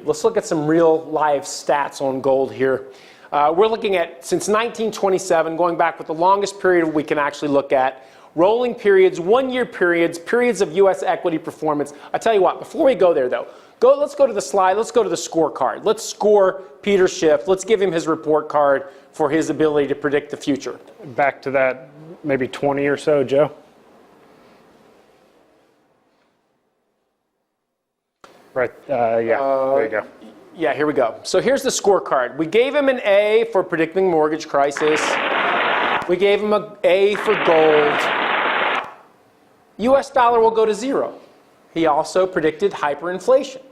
Let's look at some real live stats on gold here. We're looking at, since 1927, going back with the longest period we can actually look at, rolling periods, one-year periods, periods of U.S. equity performance. I tell you what, before we go there though, let's go to the slide, let's go to the scorecard. Let's score Peter Schiff. Let's give him his report card for his ability to predict the future. Back to that, maybe 20 or so, Joe. Right, there you go. Yeah, here we go. So here's the scorecard. We gave him an A for predicting mortgage crisis. We gave him an A for gold. US dollar will go to 0. He also predicted hyperinflation.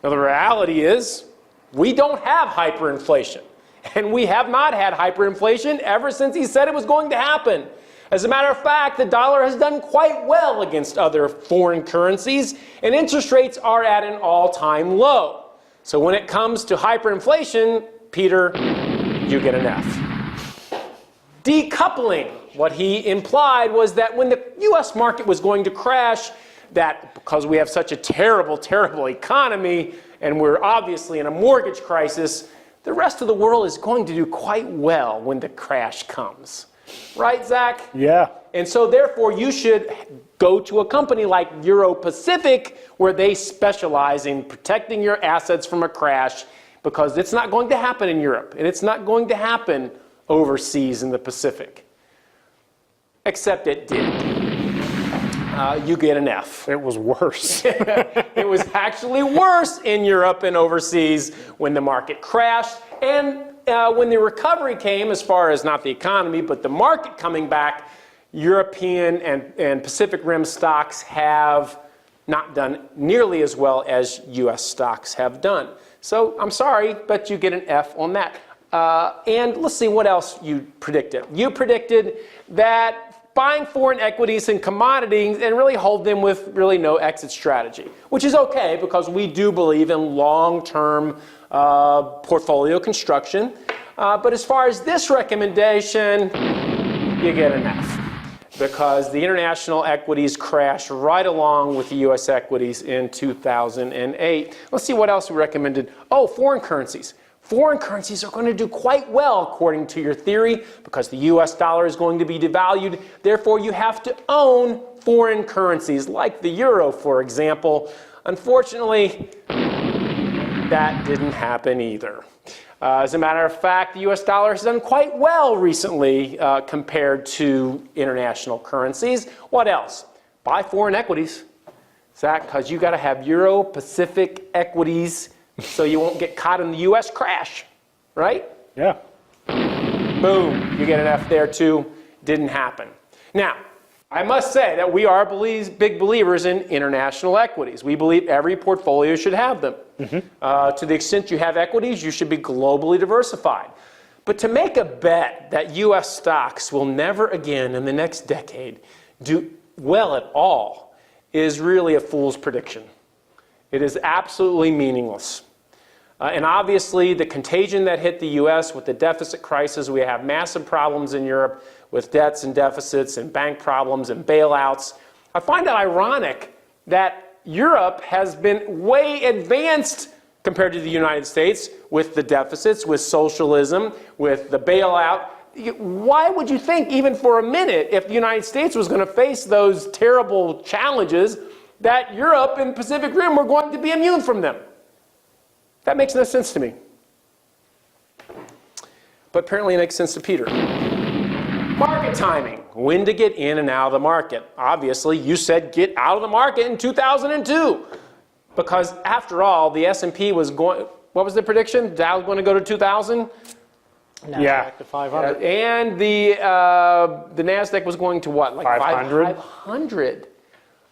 Now the reality is, we don't have hyperinflation. And we have not had hyperinflation ever since he said it was going to happen. As a matter of fact, the dollar has done quite well against other foreign currencies, and interest rates are at an all-time low. So when it comes to hyperinflation, Peter, you get an F. Decoupling, what he implied was that when the US market was going to crash, that because we have such a terrible, terrible economy, and we're obviously in a mortgage crisis, the rest of the world is going to do quite well when the crash comes. Right, Zach? Yeah. And so therefore you should go to a company like Euro Pacific where they specialize in protecting your assets from a crash, because it's not going to happen in Europe and it's not going to happen overseas in the Pacific. Except it did. You get an F. It was worse. It was actually worse in Europe and overseas when the market crashed, and when the recovery came, as far as not the economy, but the market coming back, European and Pacific Rim stocks have not done nearly as well as US stocks have done. So I'm sorry, but you get an F on that. And let's see what else you predicted. You predicted that buying foreign equities and commodities and really hold them with really no exit strategy, which is okay because we do believe in long-term portfolio construction. But as far as this recommendation, you get an F, because the international equities crashed right along with the US equities in 2008. Let's see what else we recommended. Oh, foreign currencies. Foreign currencies are going to do quite well according to your theory because the US dollar is going to be devalued. Therefore, you have to own foreign currencies like the euro, for example. Unfortunately, that didn't happen either. As a matter of fact, the US dollar has done quite well recently compared to international currencies. What else? Buy foreign equities. Zach, because you got to have Euro Pacific equities so you won't get caught in the US crash, right? Yeah. Boom, you get an F there too. Didn't happen. Now, I must say that we are big believers in international equities. We believe every portfolio should have them. Mm-hmm. To the extent you have equities, you should be globally diversified. But to make a bet that US stocks will never again in the next decade do well at all is really a fool's prediction. It is absolutely meaningless. And obviously, the contagion that hit the US with the deficit crisis, we have massive problems in Europe with debts and deficits and bank problems and bailouts. I find it ironic that Europe has been way advanced compared to the United States with the deficits, with socialism, with the bailout. Why would you think, even for a minute, if the United States was going to face those terrible challenges, that Europe and Pacific Rim were going to be immune from them? That makes no sense to me. But apparently it makes sense to Peter. Market timing. When to get in and out of the market. Obviously, you said get out of the market in 2002. Because after all, the S&P was going, what was the prediction? Dow was going to go to 2,000? Yeah. To 500. And the NASDAQ was going to what? Like 500? 500.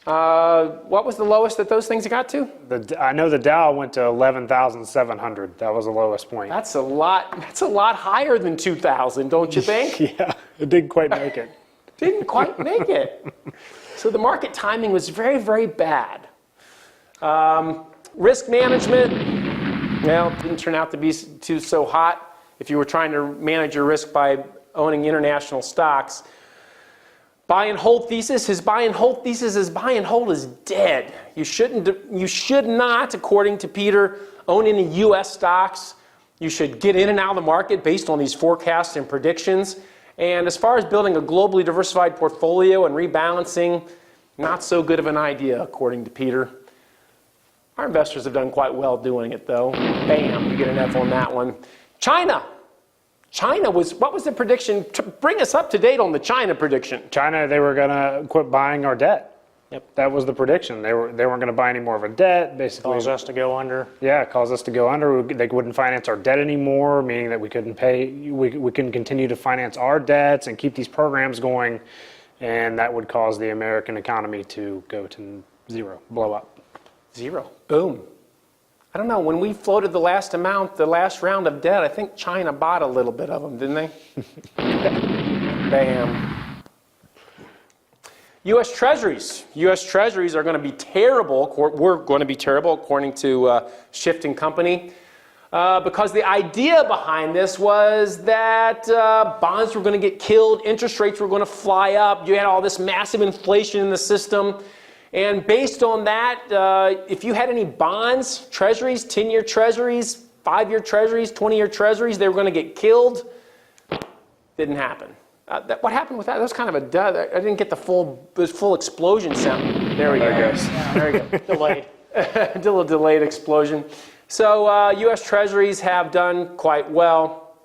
What was the lowest that those things got to? I know the Dow went to 11,700. That was the lowest point. That's a lot higher than 2,000, don't you think? Yeah, it didn't quite make it. Didn't quite make it. So the market timing was very, very bad. Risk management, well, didn't turn out to be so hot. If you were trying to manage your risk by owning international stocks, Buy and hold thesis. His buy and hold thesis is buy and hold is dead. You should not, according to Peter, own any U.S. stocks. You should get in and out of the market based on these forecasts and predictions. And as far as building a globally diversified portfolio and rebalancing, not so good of an idea, according to Peter. Our investors have done quite well doing it, though. Bam, you get an F on that one. China. What was the prediction? Bring us up to date on the China prediction. China, they were going to quit buying our debt. Yep. That was the prediction. They weren't going to buy any more of our debt. Basically, Cause us to go under. Yeah, it caused us to go under. They wouldn't finance our debt anymore, meaning that we couldn't pay. We couldn't continue to finance our debts and keep these programs going, and that would cause the American economy to go to zero, blow up. Zero. Boom. I don't know. When we floated the last round of debt, I think China bought a little bit of them, didn't they? Bam. U.S. Treasuries. U.S. Treasuries are going to be terrible. We're going to be terrible, according to Schiff and Company, because the idea behind this was that bonds were going to get killed, interest rates were going to fly up, you had all this massive inflation in the system. And based on that, if you had any bonds, treasuries, 10-year treasuries, 5-year treasuries, 20-year treasuries, they were going to get killed. Didn't happen. What happened with that? That was kind of a dud. I didn't get the full explosion sound. There we go. There we go. Delayed. A little delayed explosion. So U.S. Treasuries have done quite well,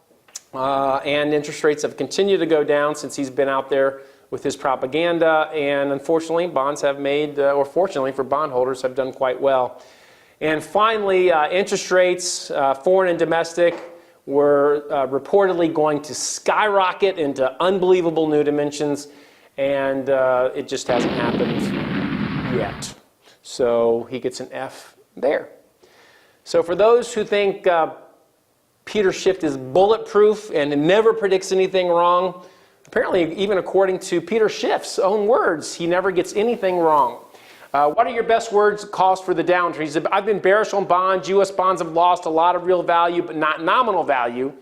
and interest rates have continued to go down since he's been out there with his propaganda, and unfortunately, bonds have made, or fortunately for bondholders, have done quite well. And finally, interest rates, foreign and domestic, were reportedly going to skyrocket into unbelievable new dimensions, and it just hasn't happened yet. So he gets an F there. So for those who think Peter Schiff is bulletproof and never predicts anything wrong, apparently, even according to Peter Schiff's own words, he never gets anything wrong. What are your best words cause for the downturn? He said, I've been bearish on bonds. U.S. bonds have lost a lot of real value, but not nominal value.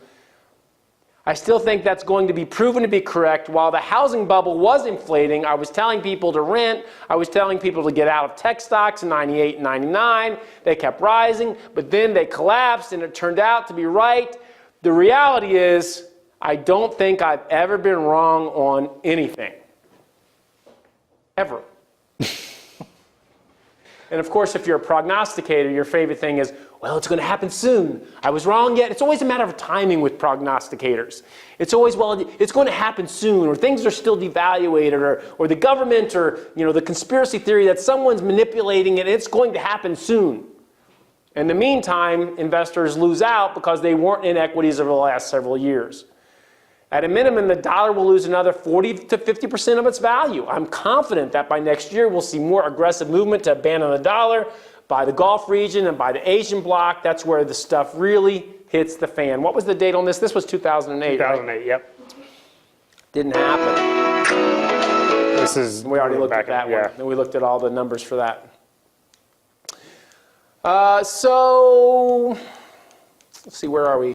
I still think that's going to be proven to be correct. While the housing bubble was inflating, I was telling people to rent. I was telling people to get out of tech stocks in 98 and 99. They kept rising, but then they collapsed, and it turned out to be right. The reality is, I don't think I've ever been wrong on anything. Ever. And of course, if you're a prognosticator, your favorite thing is, well, it's going to happen soon. I was wrong yet. It's always a matter of timing with prognosticators. It's always, well, it's going to happen soon, or things are still devaluated, or the government, or the conspiracy theory that someone's manipulating it, it's going to happen soon. In the meantime, investors lose out because they weren't in equities over the last several years. At a minimum, the dollar will lose another 40 to 50% of its value. I'm confident that by next year, we'll see more aggressive movement to abandon the dollar by the Gulf region and by the Asian bloc. That's where the stuff really hits the fan. What was the date on this? This was 2008, 2008, right? Yep. Didn't happen. This is We already looked at that one. Yeah. And we looked at all the numbers for that. So, let's see, where are we?